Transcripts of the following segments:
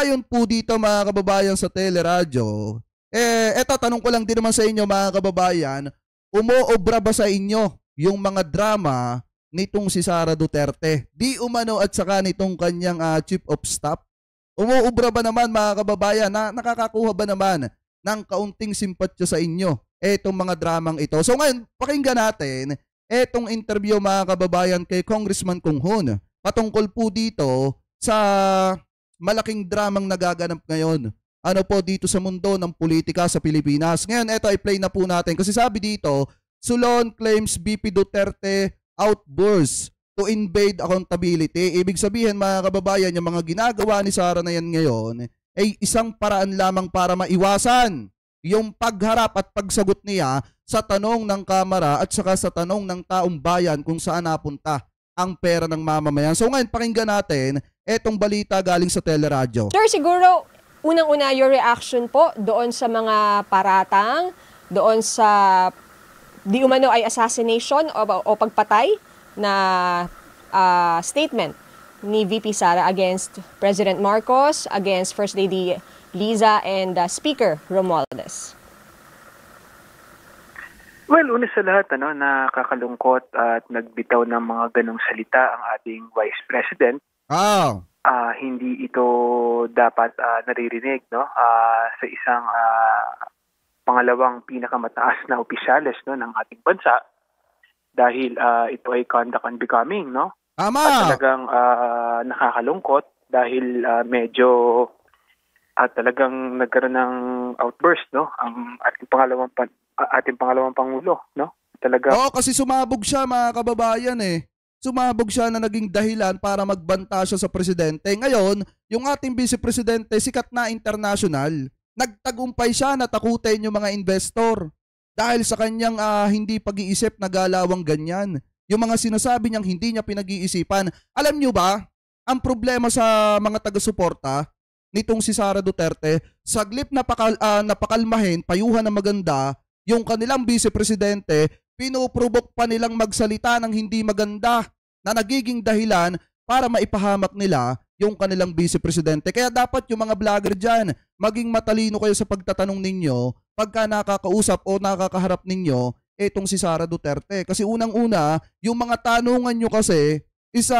ayon po dito mga kababayan sa teleradyo, eto tanong ko lang din naman sa inyo mga kababayan, umuobra ba sa inyo yung mga drama nitong si Sara Duterte? Di umano at saka nitong kanyang chief of staff? Umuobra ba naman mga kababayan, na nakakakuha ba naman ng kaunting simpatya sa inyo etong mga dramang ito? So ngayon, pakinggan natin etong interview mga kababayan kay Congressman Kung Hoon patungkol po dito sa malaking dramang nagaganap ngayon. Ano po dito sa mundo ng politika sa Pilipinas. Ngayon, eto i-play na po natin kasi sabi dito, Solon claims BP Duterte outbursts to invade accountability. Ibig sabihin mga kababayan, yung mga ginagawa ni Sara na yan ngayon ay isang paraan lamang para maiwasan yung pagharap at pagsagot niya sa tanong ng Kamara at saka sa tanong ng taong bayan kung saan napunta ang pera ng mamamayan. So ngayon, pakinggan natin etong balita galing sa teleradyo. Sir, siguro unang-una your reaction po doon sa mga paratang, doon sa di umano ay assassination o pagpatay na statement ni VP Sara against President Marcos, against First Lady Liza and Speaker Romualdez. Well, una sa lahat, nakakalungkot at nagbitaw ng mga ganong salita ang ating Vice President. Hindi ito dapat naririnig sa isang pangalawang pinakamataas na opisyales ng ating bansa dahil ito ay conduct unbecoming, no? Tama. At talagang nakakalungkot dahil medyo talagang nagkaroon ng outburst, no? Ang ating pangalawang pangulo, no? Talaga. Oo, kasi sumabog siya mga kababayan eh. Sumabog siya na naging dahilan para magbanta siya sa presidente. Ngayon, yung ating vice-presidente, sikat na international, nagtagumpay siya na takutin yung mga investor dahil sa kanyang hindi pag-iisip na galawang ganyan. Yung mga sinasabi niyang hindi niya pinag-iisipan. Alam niyo ba, ang problema sa mga taga-suporta nitong si Sara Duterte, saglip napakalmahin, payuhan na maganda, yung kanilang vice-presidente, pinuprovok pa nilang magsalita ng hindi maganda na nagiging dahilan para maipahamak nila yung kanilang vice-presidente. Kaya dapat yung mga vlogger dyan, maging matalino kayo sa pagtatanong ninyo pagka nakakausap o nakakaharap ninyo etong si Sara Duterte. Kasi unang-una, yung mga tanungan nyo kasi is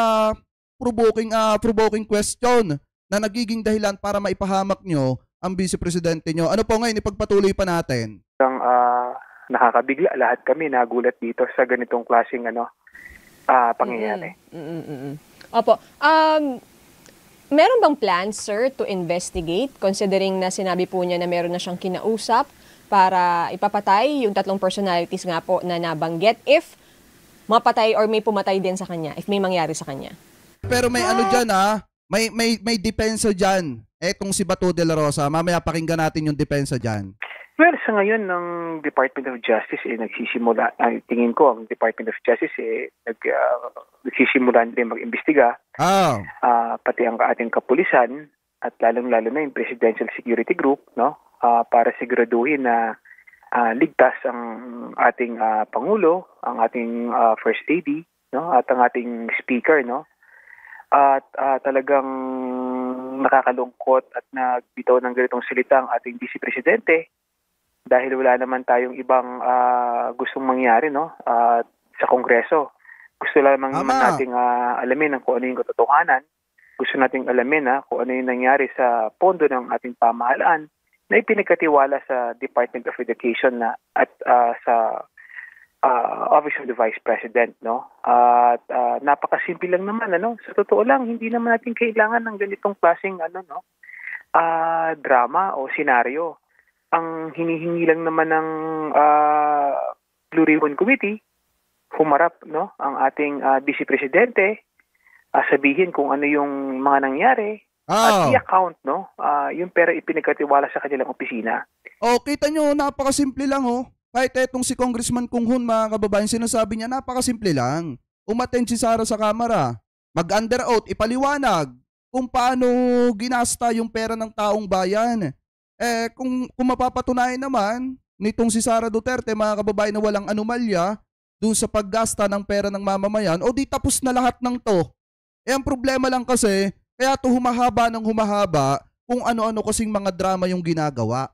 provoking question na nagiging dahilan para maipahamak nyo ang vice-presidente nyo. Ano po ngayon, ipagpatuloy pa natin? Nakakabigla, lahat kami nagulat dito sa ganitong klaseng pangyayari. Opo. Meron bang plans, sir, to investigate considering na sinabi po niya na meron na siyang kinausap para ipapatay yung tatlong personalities nga po na nabanggit if mapatay or may pumatay din sa kanya, if may mangyari sa kanya? Pero may ano dyan may depensa dyan. Etong si Bato de la Rosa, mamaya pakinggan natin yung depensa dyan. Well, sa ngayon ng Department of Justice nagsisimula, tingin ko ang Department of Justice nagsisimula din mag-imbestiga. Pati ang ating kapulisan at lalong-lalo na yung Presidential Security Group, no? Para siguraduhin na ligtas ang ating pangulo, ang ating First Lady, no? At ang ating speaker, no? At talagang nakakalungkot at nagbitaw ng ganitong salita ang ating Vice Presidente. Dahil wala naman tayong ibang gustong mangyari, no? Sa Kongreso. Gusto lamang naman nating alamin kung ano yung katotohanan. Gusto nating alamin kung ano yung nangyari sa pondo ng ating pamahalaan na ipinagkatiwala sa Department of Education at sa Office of the Vice President, no? At napakasimple lang naman, Sa totoo lang, hindi naman natin kailangan ng ganitong klaseng drama o senaryo. Ang hinihingi lang naman ng Blue Ribbon Committee, humarap, no, ang ating Vice Presidente, sabihin kung ano yung mga nangyari, at i-account, no, yung pera ipinagkatiwala sa kanilang opisina. Kita nyo, napakasimple lang, Kahit etong si Congressman Kung Hoon, mga kababayan, sinasabi niya, napakasimple lang. Umattend si Sara sa kamera, mag-under oath, ipaliwanag kung paano ginasta yung pera ng taong bayan. Kung mapapatunayan naman nitong si Sara Duterte, mga kababayan, na walang anomalya dun sa paggasta ng pera ng mamamayan, di tapos na lahat ng to. Ang problema lang kasi, kaya to humahaba ng humahaba, kung ano-ano kasing mga drama yung ginagawa.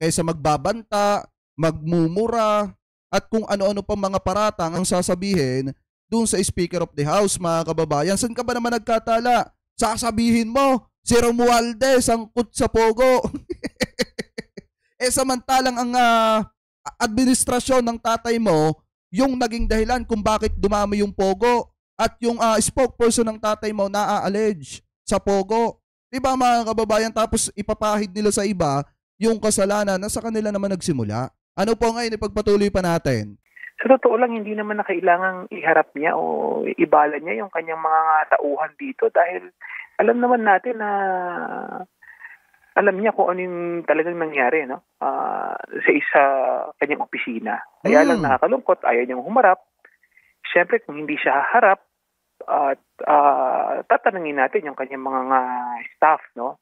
Kaysa magbabanta, magmumura, at kung ano-ano pa mga paratang ang sasabihin dun sa Speaker of the House, mga kababayan. Saan ka ba naman nagkatala? Sasabihin mo, si Romualdez ang kut sa Pogo. Samantalang ang administrasyon ng tatay mo, yung naging dahilan kung bakit dumami yung Pogo, at yung spokesperson ng tatay mo na-allege sa Pogo. Diba mga kababayan? Tapos ipapahid nila sa iba yung kasalanan na sa kanila naman nagsimula. Ano po ngayon, ipagpatuloy pa natin? Sa totoo lang, hindi naman na kailangang iharap niya o ibala niya yung kanyang mga tauhan dito dahil alam naman natin na alam niya kung ano yung talagang nangyari, no? Sa isa kanyang opisina. Kaya lang nakakalungkot, ayaw niyang humarap. Siyempre, kung hindi siya haharap, at tatanungin natin yung kanyang mga staff, no?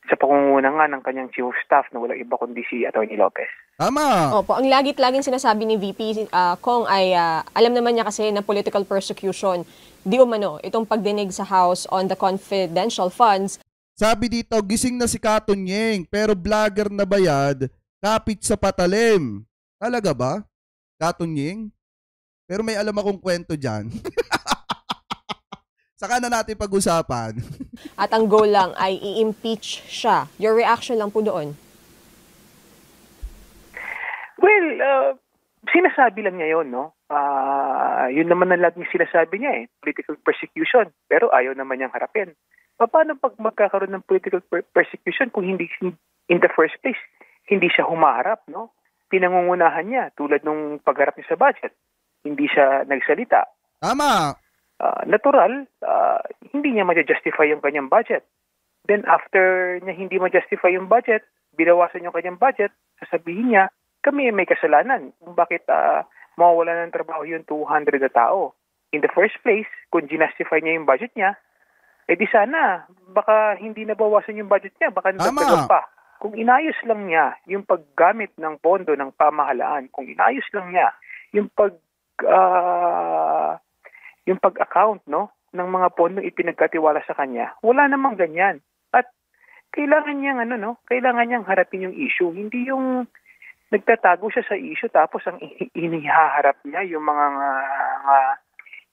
Sa pangunguna nga ng kanyang chief of staff na walang iba kundi si Atty. Lopez. Tama. Opo, ang laging sinasabi ni VP Kong ay alam naman niya kasi na political persecution di umano itong pagdinig sa House on the confidential funds. Sabi dito, gising na si Katonyeng pero vlogger na bayad, kapit sa patalim. Talaga ba? Katonyeng? Pero may alam akong kwento dyan. Saka na natin pag-usapan. At ang goal lang ay i-impeach siya. Your reaction lang po doon? Well, sinasabi lang niya yun, no? Yun naman ang laging sinasabi niya political persecution. Pero ayaw naman niyang harapin. Paano pag magkakaroon ng political persecution kung hindi in the first place, hindi siya humaharap, no? Pinangungunahan niya tulad nung pagharap niya sa budget. Hindi siya nagsalita. Tama. Natural, hindi niya ma-justify yung kanyang budget. Then after niya hindi ma-justify yung budget, binawasan yung kanyang budget, sasabihin niya, kami may kasalanan kung bakit mawawala ng trabaho yung 200 na tao. In the first place, kung ginastify niya yung budget niya, di sana, baka hindi nabawasan yung budget niya, baka nadagdagan pa. Kung inayos lang niya yung paggamit ng pondo ng pamahalaan, kung inayos lang niya yung yung pag-account, no, ng mga pondo ipinagkatiwala sa kanya, wala namang ganyan. At kailangan niyang harapin yung issue. Hindi yung nagtatago siya sa issue tapos ang inihaharap niya yung mga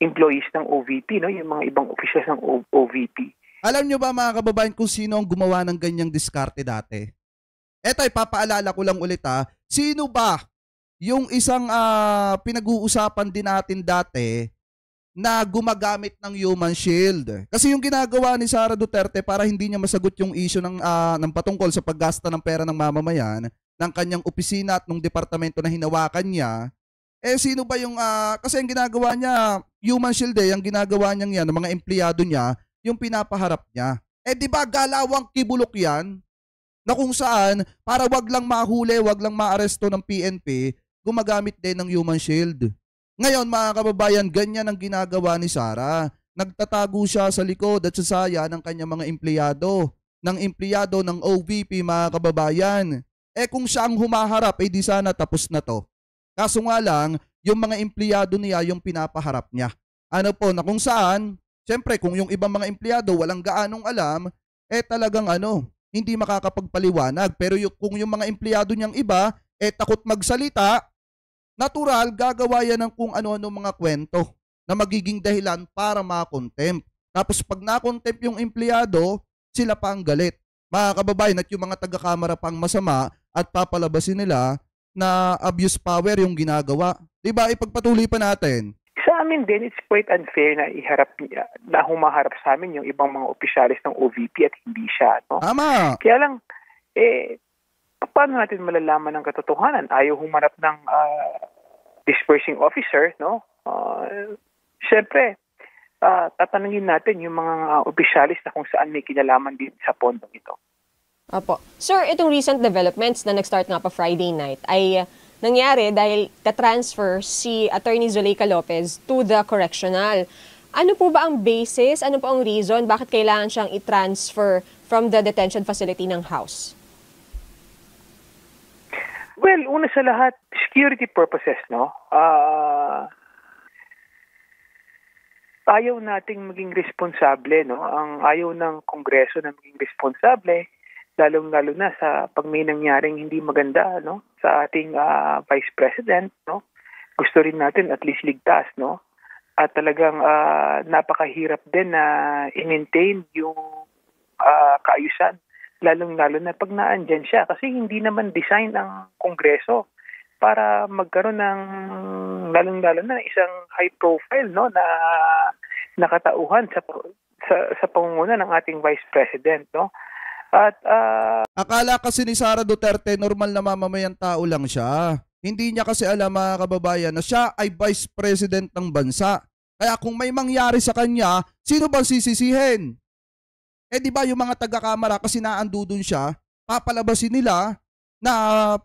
employees ng OVP, no, yung mga ibang officials ng OVP. Alam niyo ba mga kababayan kung sino ang gumawa ng ganyang diskarte dati? Eto, ipapaalala ko lang ulit Sino ba yung isang pinag-uusapan din natin dati na gumagamit ng human shield? Kasi yung ginagawa ni Sara Duterte para hindi niya masagot yung issue ng patungkol sa paggasta ng pera ng mamamayan ng kanyang opisina at ng departamento na hinawakan niya, sino ba yung, kasi ang ginagawa niya, human shield ang ginagawa niya yan, ng mga empleyado niya, yung pinapaharap niya. Di ba galawang kibulok yan, na kung saan, para wag lang mahuli, wag lang maaresto ng PNP, gumagamit din ng human shield. Ngayon mga kababayan, ganyan ang ginagawa ni Sara. Nagtatago siya sa likod at sa saya ng kanyang mga empleyado ng OVP mga kababayan. Kung siya ang humaharap, di sana tapos na to. Kaso nga lang, yung mga empleyado niya yung pinapaharap niya. Ano po, na kung saan, siyempre kung yung ibang mga empleyado walang gaanong alam, talagang hindi makakapagpaliwanag. Pero kung yung mga empleyado niyang iba, takot magsalita, natural, gagawa yan ng kung ano-ano mga kwento na magiging dahilan para ma-contempt. Tapos pag na-contempt yung empleyado, sila pa ang galit. Mga kababayan, at yung mga taga-kamara pang masama at papalabasin nila na abuse power yung ginagawa. Diba, ipagpatuloy pa natin. Sa amin din, it's quite unfair na humaharap sa amin yung ibang mga opisyalis ng OVP at hindi siya. No? Tama. Kaya lang, paano natin malalaman ng katotohanan? Ayaw humarap ng dispersing officer, no? Siyempre, tatanungin natin yung mga opisyalis na kung saan may kinalaman din sa pondong ito. Opo. Sir, itong recent developments na nag-start nga pa Friday night ay nangyari dahil na-transfer si Attorney Zuleika Lopez to the correctional. Ano po ba ang basis? Ano po ang reason? Bakit kailangan siyang i-transfer from the detention facility ng House? Well, una sa lahat, security purposes, no? ayaw nating maging responsable, no? Ang ayaw ng Kongreso na maging responsable, lalong-lalo na sa pag may nangyaring hindi maganda, no? Sa ating Vice President, no? Gusto rin natin at least ligtas, no? At talagang napakahirap din na i-maintain yung kaayusan, lalong-lalo na pag naandyan siya. Kasi hindi naman design ang Kongreso para magkaroon ng lalong-lalo na isang high profile, no, na nakatauhan sa pangunguna ng ating Vice President, no. At akala kasi ni Sara Duterte normal na mamamayang tao lang siya. Hindi niya kasi alam, mga kababayan, na siya ay Vice President ng bansa. Kaya kung may mangyari sa kanya, sino bang sisisihin? Di ba yung mga taga-kamara kasi naandudun siya, papalabasin nila na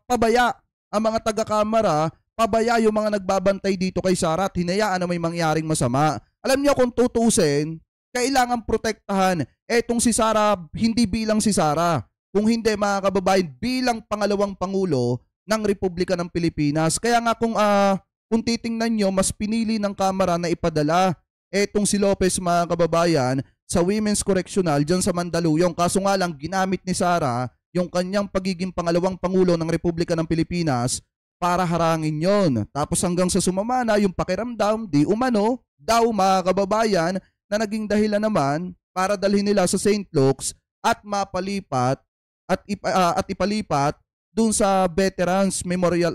pabaya ang mga taga-kamara, pabaya yung mga nagbabantay dito kay Sara at hinayaan na may mangyaring masama. Alam niyo kung tutusin, kailangan protektahan etong si Sara, hindi bilang si Sara. Kung hindi, mga kababayan, bilang pangalawang pangulo ng Republika ng Pilipinas. Kaya nga kung titingnan nyo, mas pinili ng Kamara na ipadala etong si Lopez, mga kababayan, sa Women's Correctional dyan sa Mandaluyong. Kaso nga lang, ginamit ni Sara yung kanyang pagiging pangalawang pangulo ng Republika ng Pilipinas para harangin yon. Tapos hanggang sa sumama na yung pakiramdam, di umano, daw, mga kababayan, na naging dahilan naman para dalhin nila sa St. Luke's at mapalipat at ipalipat dun sa Veterans Memorial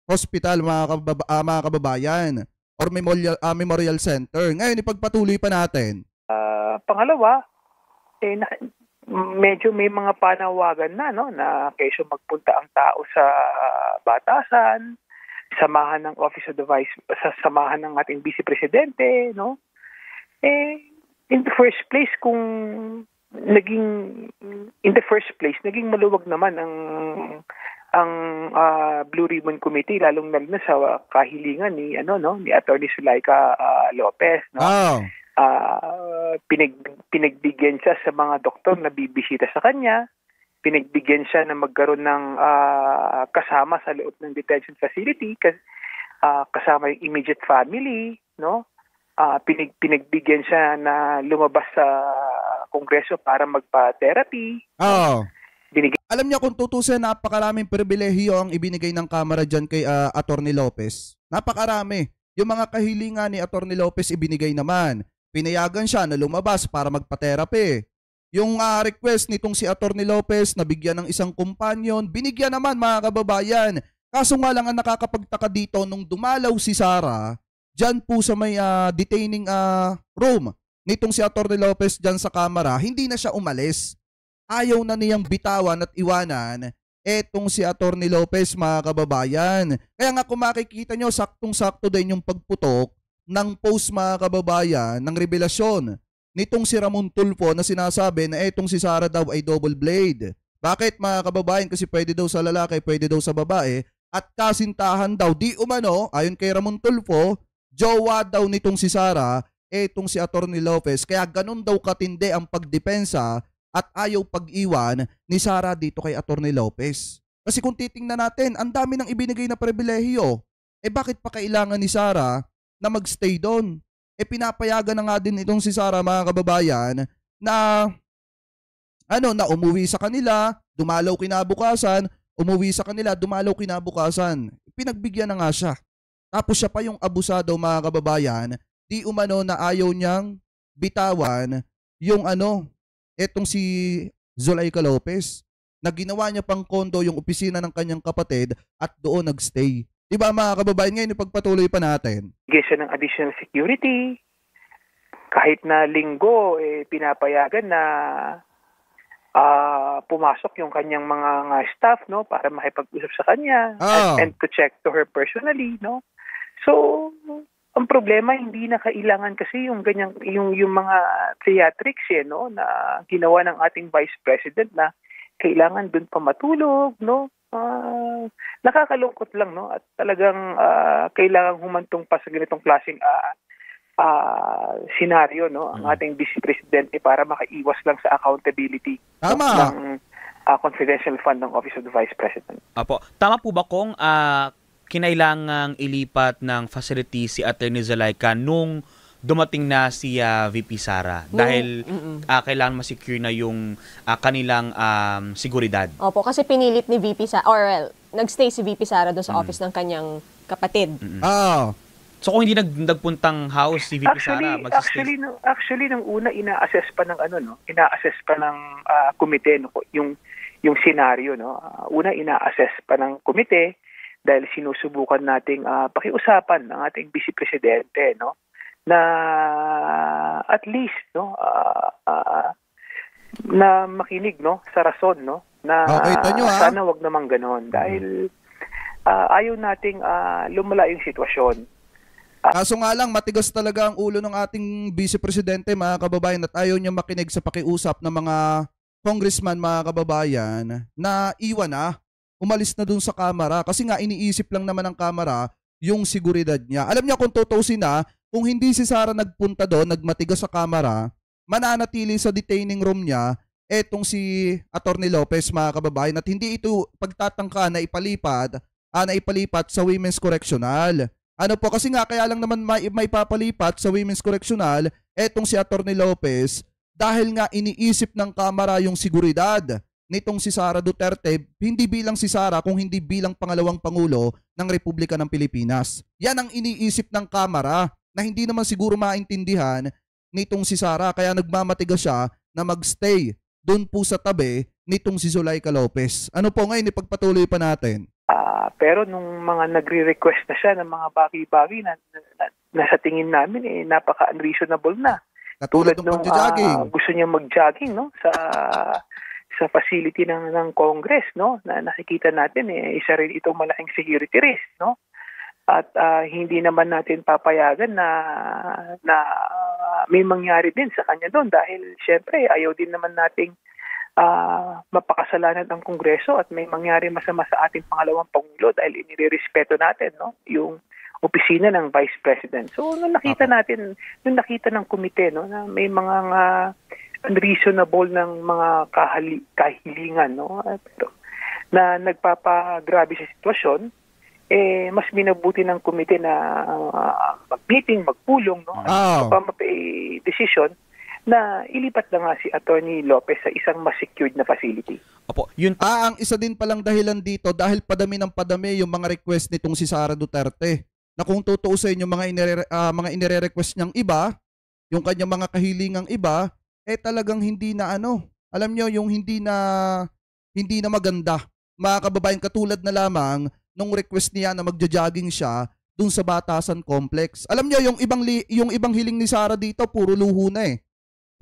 Hospital, mga kababayan, or Memorial Center. Ngayon, ipagpatuloy pa natin. Pangalawa, medyo may mga panawagan na, no, na kaysa magpunta ang tao sa batasan, samahan ng Office of the samahan ng ating Vice Presidente, no? In the first place, naging maluwag naman ang Blue Ribbon Committee, lalong na sa kahilingan ni Attorney Zuleika Lopez, no? Oh. Pinagbigyan siya sa mga doktor na bibisita sa kanya, pinagbigyan siya na magkaroon ng kasama sa loob ng detention facility, kasama yung immediate family, no? Pinagbigyan siya na lumabas sa Kongreso para magpa-therapy. Oh. Alam niya kung tutusin, napakaraming pribilehiyo ang ibinigay ng Kamara dyan kay Attorney Lopez. Napakarami. Yung mga kahilingan ni Attorney Lopez ibinigay naman. Pinayagan siya na lumabas para magpa-therapy. Yung request nitong si Attorney Lopez na bigyan ng isang kumpanyon, binigyan naman, mga kababayan. Kaso nga lang ang nakakapagtaka dito, nung dumalaw si Sara, dyan po sa may detaining room nitong si Attorney Lopez dyan sa Kamara, hindi na siya umalis. Ayaw na niyang bitawan at iwanan etong si Attorney Lopez, mga kababayan. Kaya nga kung makikita nyo, saktong-sakto din yung pagputok ng post, mga kababayan, ng revelasyon nitong si Ramon Tulfo na sinasabi na etong si Sara daw ay double blade. Bakit, mga kababayan? Kasi pwede daw sa lalaki, pwede daw sa babae, at kasintahan daw. Di umano, ayon kay Ramon Tulfo, jowa daw nitong si Sara etong si Attorney Lopez. Kaya ganun daw katindi ang pagdepensa at ayaw pag-iwan ni Sara dito kay Attorney Lopez. Kasi kung titingnan natin, ang dami ng ibinigay na pribilehiyo. Bakit pa kailangan ni Sara na magstay doon? Pinapayagan na nga din itong si Sara, mga kababayan, na na umuwi sa kanila, dumalaw kinabukasan, umuwi sa kanila, dumalaw kinabukasan. Pinagbigyan na nga siya. Tapos siya pa yung abusado, mga kababayan, di umano na ayaw niyang bitawan yung etong si Zuleika Lopez, na ginawa niya pang kondo yung opisina ng kanyang kapatid at doon nagstay. Diba, mga kababayan, ngayon ipagpatuloy pa natin. Bigyan siya ng additional security. Kahit na linggo, pinapayagan na pumasok yung kanyang mga staff, no, para makipag-usap sa kanya and to check to her personally, no. So, ang problema, hindi na kailangan kasi yung ganyang yung mga theatrics no, na ginawa ng ating Vice President na kailangan dun pa matulog, no. Nakakalungkot lang, no, at talagang kailangang humantong pa sa ganitong klaseng senaryo, no, ang ating Vice Presidente para makaiwas lang sa accountability ng confidential fund ng Office of the Vice President. Apo, tama po ba kung kinailangang ilipat ng facility si Attorney Zuleika nung dumating na si VP Sara dahil kailangan ma-secure na yung kanilang seguridad. Opo, kasi pinilit ni VP Sara, or well, nagstay si VP Sara doon sa office ng kanyang kapatid. So kung hindi nagpuntang house si VP Sara, magsistay. Actually nung una ina-assess pa ng ina-assess pa ng komite yung scenario, no. Una ina-assess pa ng komite dahil sinusubukan nating pakiusapan ng ating Vice Presidente, no, na at least, no, na makinig, no, sa rason, no, na sana wag naman ganoon dahil ayaw nating lumala yung sitwasyon. Kaso nga lang, matigas talaga ang ulo ng ating Vice Presidente, mga kababayan, at ayaw niya makinig sa pakiusap ng mga congressman, mga kababayan, na iwan na, umalis na dun sa Kamara. Kasi nga, iniisip lang naman ng Kamara yung seguridad niya. Alam niya kung tutuusin na, kung hindi si Sara nagpunta doon, nagmatigas sa Kamara, mananatili sa detaining room niya, etong si Atty. Lopez, mga kababayan, at hindi ito pagtatangka na ipalipat sa Women's Correctional. Ano po, kasi nga kaya lang naman may papalipat sa Women's Correctional etong si Atty. Lopez dahil nga iniisip ng Kamara yung seguridad nitong si Sara Duterte, hindi bilang si Sara kung hindi bilang pangalawang Pangulo ng Republika ng Pilipinas. Yan ang iniisip ng Kamara na hindi naman siguro maintindihan nitong si Sara, kaya nagmamatigas siya na magstay doon po sa tabi nitong si Zuleika Lopez. Ano po ngayon, ipagpatuloy pa natin. Pero nung mga nagre-request na siya ng mga bagay-bagay na sa tingin namin napaka-unreasonable na. Katulad ng pag-jogging. Gusto niya mag-jogging, no, sa facility ng Congress, no, na nakikita natin isa rin itong malaking security risk, no. At hindi naman natin papayagan na may mangyari din sa kanya doon dahil syempre ayaw din naman nating mapakasalanan ang Kongreso at may mangyari masama sa ating pangalawang Pangulo dahil inirerespeto natin, no, yung opisina ng Vice President. So nung nakita ng komite, no, na may mga unreasonable ng mga kahilingan, no, na nagpapagrabe sa sitwasyon, mas minabuti ng komite na mag-meeting, magpulong, no, decision na ilipat na nga si Atty. Lopez sa isang mas secured na facility. Opo, ang isa din palang dahilan dito dahil padami ng padami yung mga request nitong si Sara Duterte. Na kung tutuusin yung mga inire-request niyang iba, yung kanyang mga kahilingang iba, talagang hindi na alam nyo, yung hindi na maganda. Mga kababayan, katulad na lamang nung request niya na magja-jogging siya dun sa Batasan Complex. Alam nyo, yung ibang hiling ni Sara dito, puro luho na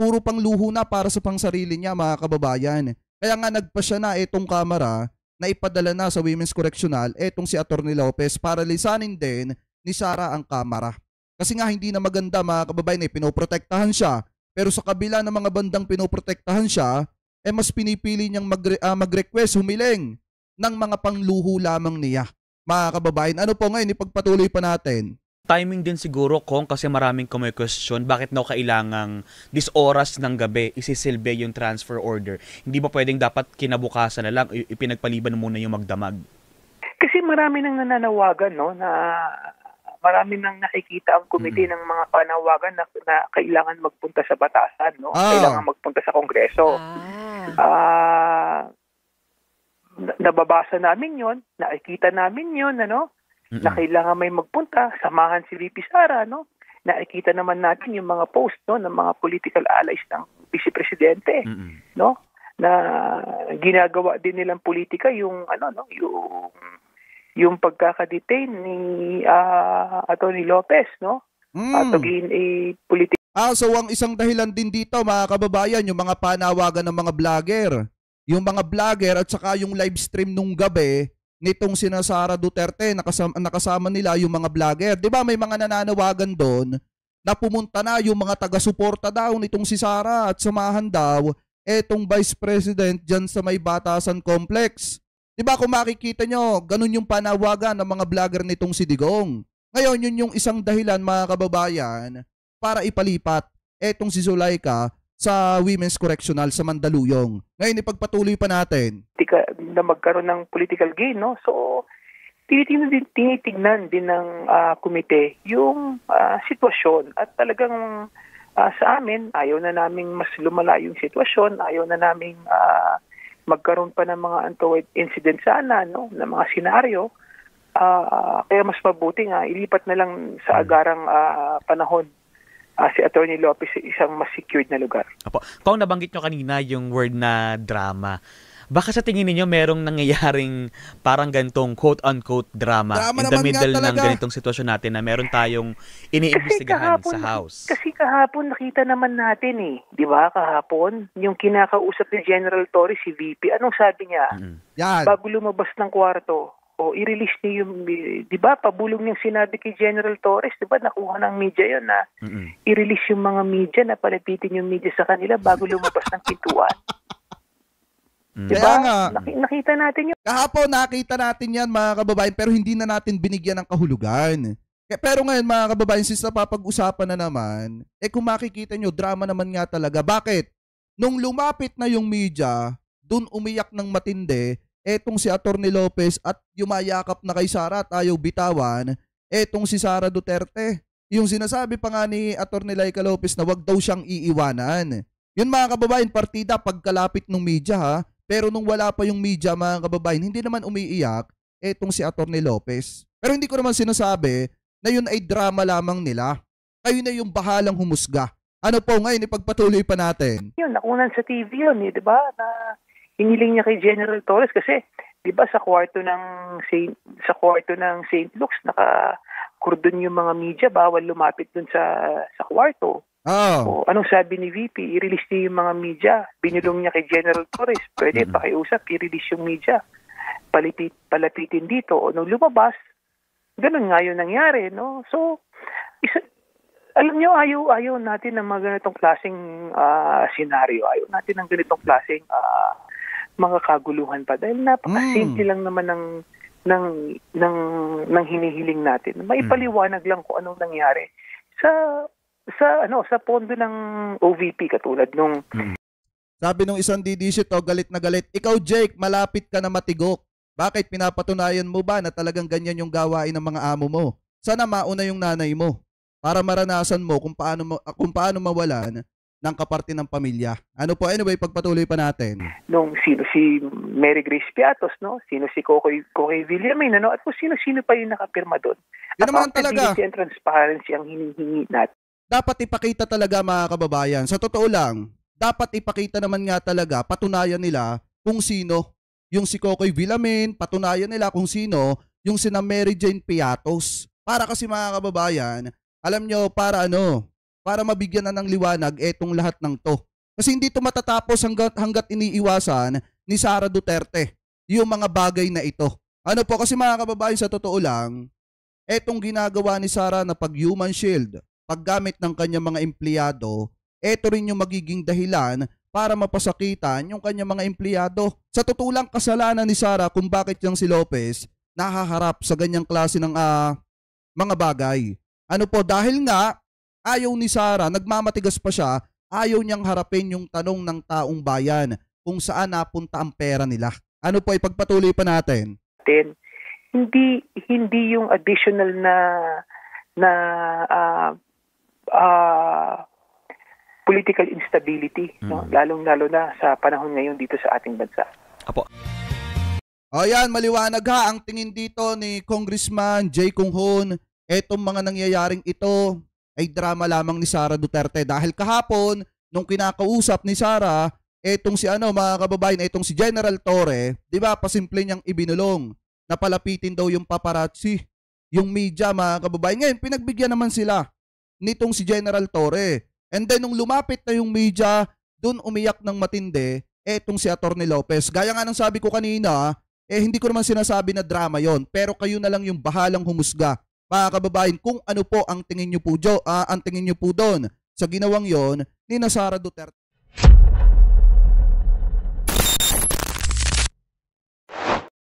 Puro pang luho na para sa pangsarili niya, mga kababayan. Kaya nga nagpa siya na itong Kamara na ipadala na sa Women's Correctional etong si Atty. Lopez para lisanin din ni Sara ang Kamara. Kasi nga hindi na maganda, mga kababayan, pinoprotektahan siya. Pero sa kabila ng mga bandang pinoprotektahan siya, mas pinipili niyang mag-request, humiling ng mga pangluho lamang niya. Mga kababayan, ano po ngayon, ipagpatuloy pa natin. Timing din siguro, Kong, kasi maraming question bakit na kailangang this oras ng gabi isisilbi yung transfer order. Hindi ba pwedeng dapat kinabukasan na lang, ipinagpaliban muna yung magdamag? Kasi marami nang nananawagan, no, na marami nang nakikita ang komite ng mga panawagan na kailangan magpunta sa Batasan, no? Kailangan magpunta sa Kongreso. Nababasa namin yon, nakikita namin yon, ano? Na kailangan may magpunta, samahan si VP Sara, no? Nakikita naman natin yung mga post, no, ng mga political allies ng Vice Presidente, no? Na ginagawa din nilang politika yung yung pagkaka-detain ni Atty. Lopez, no? At again politika. So ang isang dahilan din dito, mga kababayan, yung mga panawagan ng mga vlogger. Yung mga vlogger at saka yung live stream nung gabi nitong sina Sara Duterte, nakasama nila yung mga vlogger. 'Di ba may mga nananawagan doon na pumunta na yung mga taga-suporta daw nitong si Sara at samahan daw etong Vice President diyan sa may Batasan Complex. 'Di ba kung makikita nyo, ganun yung panawagan ng mga vlogger nitong si Digong. Ngayon, yun yung isang dahilan, mga kababayan, para ipalipat etong si Zuleika sa Women's Correctional sa Mandaluyong. Ngayon, ipagpatuloy pa natin. Na magkaroon ng political gain, no? So, tinitignan din ng komite yung sitwasyon at talagang sa amin, ayaw na naming mas lumala yung sitwasyon, ayaw na naming magkaroon pa ng mga untoward incident sana, no, ng mga senaryo. Kaya mas mabuti nga, ilipat na lang sa agarang panahon si Atty. Lopez sa isang mas secured na lugar. Apo. Kung nabanggit nyo kanina yung word na drama, baka sa tingin niyo merong nangyayaring parang gantong quote-unquote drama in the middle ng ganitong sitwasyon natin na meron tayong iniimbestigahan sa House? Kasi kahapon nakita naman natin di ba kahapon, yung kinakausap ni General Torres, si VP, anong sabi niya? Yan. Bago lumabas ng kwarto, i-release niyo yung, di ba, pabulong niyang sinabi kay General Torres, di ba, nakuha ng media yun na i-release yung mga media, na palapitin yung media sa kanila bago lumabas ng pintuan. Diba? Kaya nga, nakita natin yun. kahapon nakita natin yan mga kababayan, pero hindi na natin binigyan ng kahulugan. Pero ngayon mga kababayan, since napapag-usapan na naman, kung makikita nyo, drama naman nga talaga. Bakit? Nung lumapit na yung media, dun umiyak ng matindi, etong si Atty. Lopez at yumayakap na kay Sara at ayaw bitawan, etong si Sara Duterte. Yung sinasabi pa nga ni Atty. Laika Lopez na wag daw siyang iiwanan. Yun mga kababayan, partida pagkalapit ng media ha. Pero nung wala pa yung media mga kababayan, hindi naman umiiyak etong si Atty. Lopez. Pero hindi ko naman sinasabi na yun ay drama lamang nila. Kayo na yung bahalang humusga. Ano po ngayon, ipagpatuloy pa natin. Yun, nakunan sa TV yun, di ba? Na hiniling niya kay General Torres kasi, di ba, sa kwarto ng St. Luke's, naka-kordon yung mga media, bawal lumapit dun sa kwarto. Oh. Anong sabi ni VP? I-release niya yung mga media. Binulong niya kay General Torres. Pwede pakiusap, i-release yung media. Palapitin dito. O nung lumabas, ganun nga yun nangyari, no? So, alam niyo, ayaw natin ng mga ganitong klaseng senaryo. Ayaw natin ng ganitong klaseng mga kaguluhan pa. Dahil napaka-simple lang naman ng hinihiling natin. Maipaliwanag lang kung anong nangyari sa pondo ng OVP katulad nung Sabi nung isang DDC to, galit na galit. Ikaw Jake, malapit ka na matigok. Bakit pinapatunayan mo ba na talagang ganyan yung gawain ng mga amo mo? Sana mauna yung nanay mo para maranasan mo kung paano mawalan ng kaparte ng pamilya. Ano po, anyway, pagpatuloy pa natin. Nung sino si Mary Grace Piatos, no? Sino si Cocoy Villamin, no? At kung sino pa yung nakapirma doon. Yan naman talaga. Accountability and transparency ang hinihingi natin. Dapat ipakita talaga mga kababayan. Sa totoo lang, dapat ipakita naman nga talaga, patunayan nila kung sino. Yung si Cocoy Villamin, patunayan nila kung sino yung sina Mary Jane Piatos. Para kasi mga kababayan, alam nyo, para mabigyan na ng liwanag etong lahat ng to. Kasi hindi to matatapos hanggat iniiwasan ni Sara Duterte yung mga bagay na ito. Ano po, kasi mga kababayan, sa totoo lang, etong ginagawa ni Sara na pag-human shield, paggamit ng kanyang mga empleyado, eto rin yung magiging dahilan para mapasakitan yung kanyang mga empleyado. Sa totoo lang, kasalanan ni Sara kung bakit yung si Lopez nahaharap sa ganyang klase ng mga bagay. Ano po, dahil nga ayaw ni Sara, nagmamatigas pa siya, ayaw niyang harapin yung tanong ng taong bayan kung saan napunta ang pera nila. Ano po, ipagpatuloy pa natin. Hindi yung additional na political instability, no? Lalong-lalo na sa panahon ngayon dito sa ating bansa. Apo. O yan, maliwanag ha, ang tingin dito ni Congressman Jay Kunghon, etong mga nangyayaring ito ay drama lamang ni Sara Duterte. Dahil kahapon, nung kinakausap ni Sara, etong si mga kababayan, etong si General Torre, di ba, pasimple niyang ibinulong na palapitin daw yung paparazzi, yung media, mga kababayan. Ngayon, pinagbigyan naman sila nitong si General Torre. And then, nung lumapit na yung media, dun umiyak ng matindi, etong si Atty. Lopez. Gaya nga ng sabi ko kanina, hindi ko naman sinasabi na drama yon, pero kayo na lang yung bahalang humusga, mga kababayan, kung ano po ang tingin nyo po doon sa ginawang yon ni Sara Duterte.